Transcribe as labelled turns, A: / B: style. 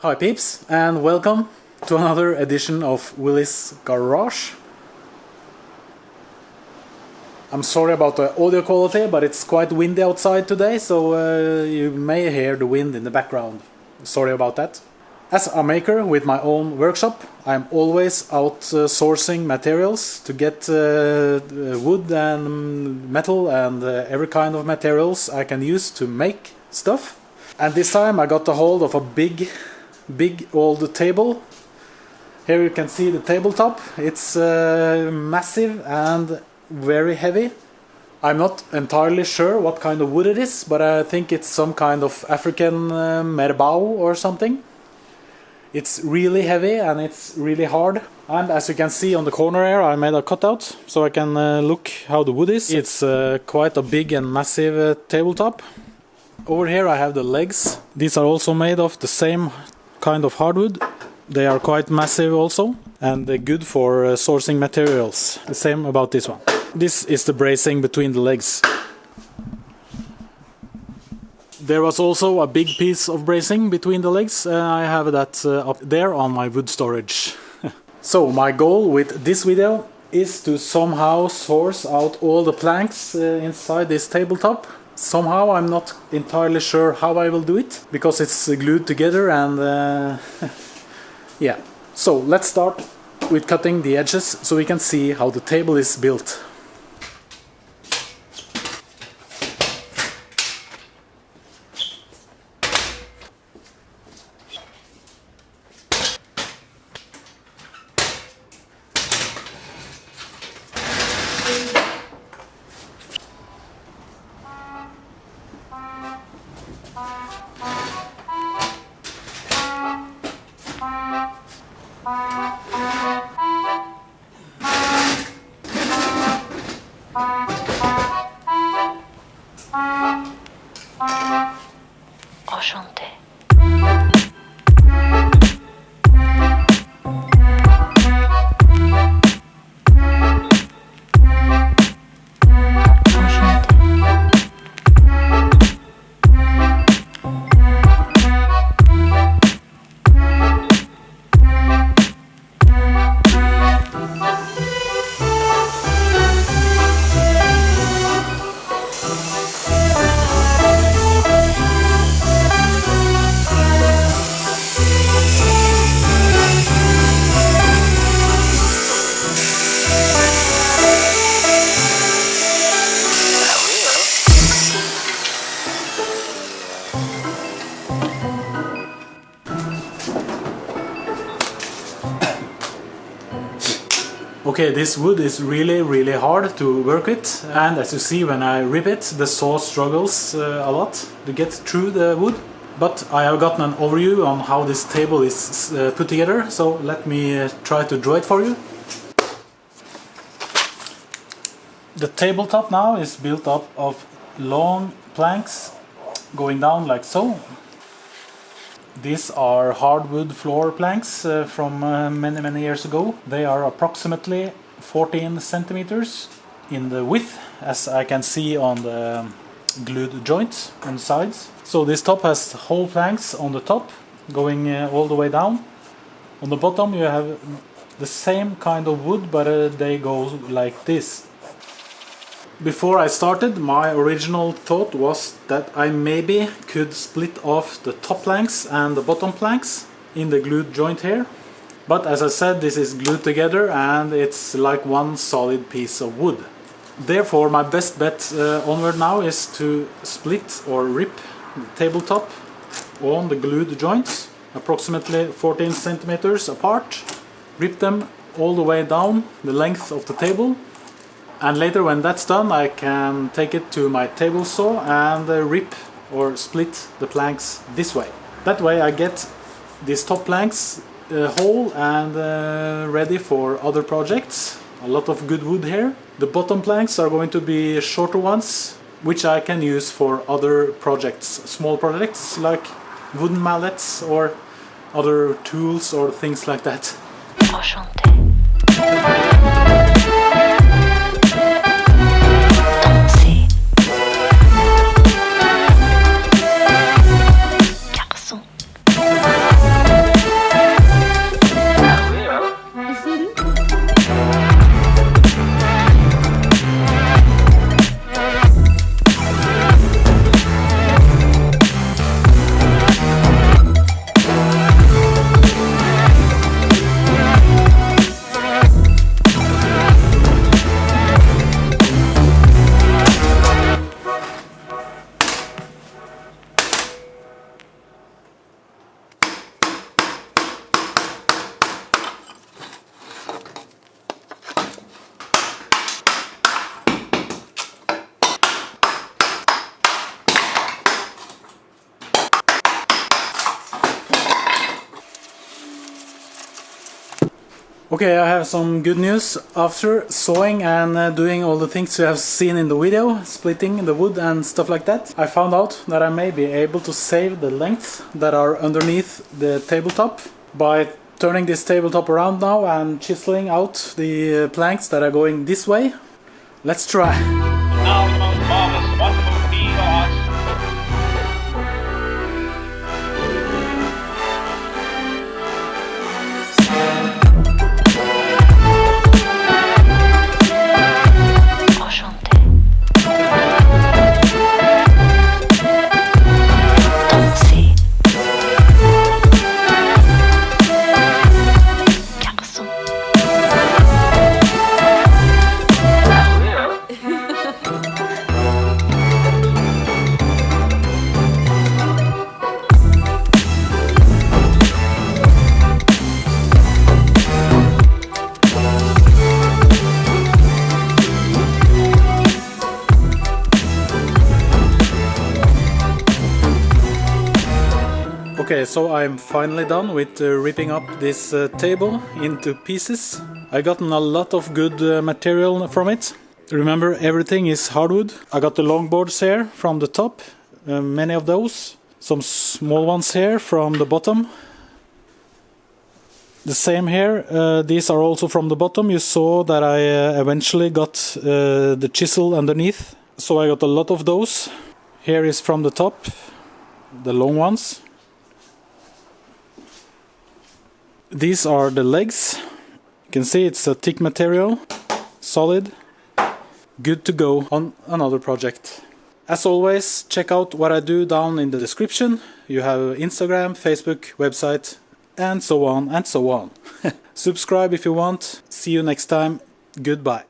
A: Hi peeps, and welcome to another edition of Willie's Garage. I'm sorry about the audio quality, but it's quite windy outside today, so you may hear the wind in the background. Sorry about that. As a maker with my own workshop, I'm always out sourcing materials to get wood and metal and every kind of materials I can use to make stuff. And this time I got a hold of a big old table. Here you can see the tabletop. It's massive and very heavy. I'm not entirely sure what kind of wood it is, but I think it's some kind of African merbau or something. It's really heavy and it's really hard. And as you can see on the corner here, I made a cutout so I can look how the wood is. It's quite a big and massive tabletop. Over here I have the legs. These are also made of the same kind of hardwood. They are quite massive also, and they're good for sourcing materials. The same about this one. This is the bracing between the legs. There was also a big piece of bracing between the legs. I have that up there on my wood storage. So my goal with this video is to somehow source out all the planks inside this tabletop. Somehow I'm not entirely sure how I will do it, because it's glued together and yeah. So let's start with cutting the edges so we can see how the table is built.
B: Enchanté.
A: Okay, this wood is really hard to work with, and as you see when I rip it, the saw struggles a lot to get through the wood. But I have gotten an overview on how this table is put together, so let me try to draw it for you. The tabletop now is built up of long planks going down like so. These are hardwood floor planks from many years ago. They are approximately 14 centimeters in the width, as I can see on the glued joints on the sides. So this top has whole planks on the top going all the way down. On the bottom you have the same kind of wood, but they go like this. Before I started, my original thought was that I maybe could split off the top planks and the bottom planks in the glued joint here. But as I said, this is glued together and it's like one solid piece of wood. Therefore, my best bet onward now is to split or rip the tabletop on the glued joints, approximately 14 centimeters apart. Rip them all the way down the length of the table. And later, when that's done, I can take it to my table saw and rip or split the planks this way. That way I get these top planks whole and ready for other projects. A lot of good wood here. The bottom planks are going to be shorter ones, which I can use for other projects. Small projects like wooden mallets or other tools or things like that.
B: Enchanté. Danser. Garçon.
A: Okay, I have some good news. After sawing and doing all the things you have seen in the video, splitting the wood and stuff like that, I found out that I may be able to save the lengths that are underneath the tabletop by turning this tabletop around now and chiseling out the planks that are going this way. Let's try.
B: Now the most marvelous, wonderful feat of art.
A: Okay, so I'm finally done with ripping up this table into pieces. I gotten a lot of good material from it. Remember, everything is hardwood. I got the longboards here from the top, many of those. Some small ones here from the bottom. The same here, these are also from the bottom. You saw that I eventually got the chisel underneath. So I got a lot of those. Here is from the top, the long ones. These are the legs. You can see it's a thick material, solid, good to go on another project. As always, check out what I do down in the description. You have Instagram, Facebook, website, and so on and so on. Subscribe if you want. See you next time. Goodbye.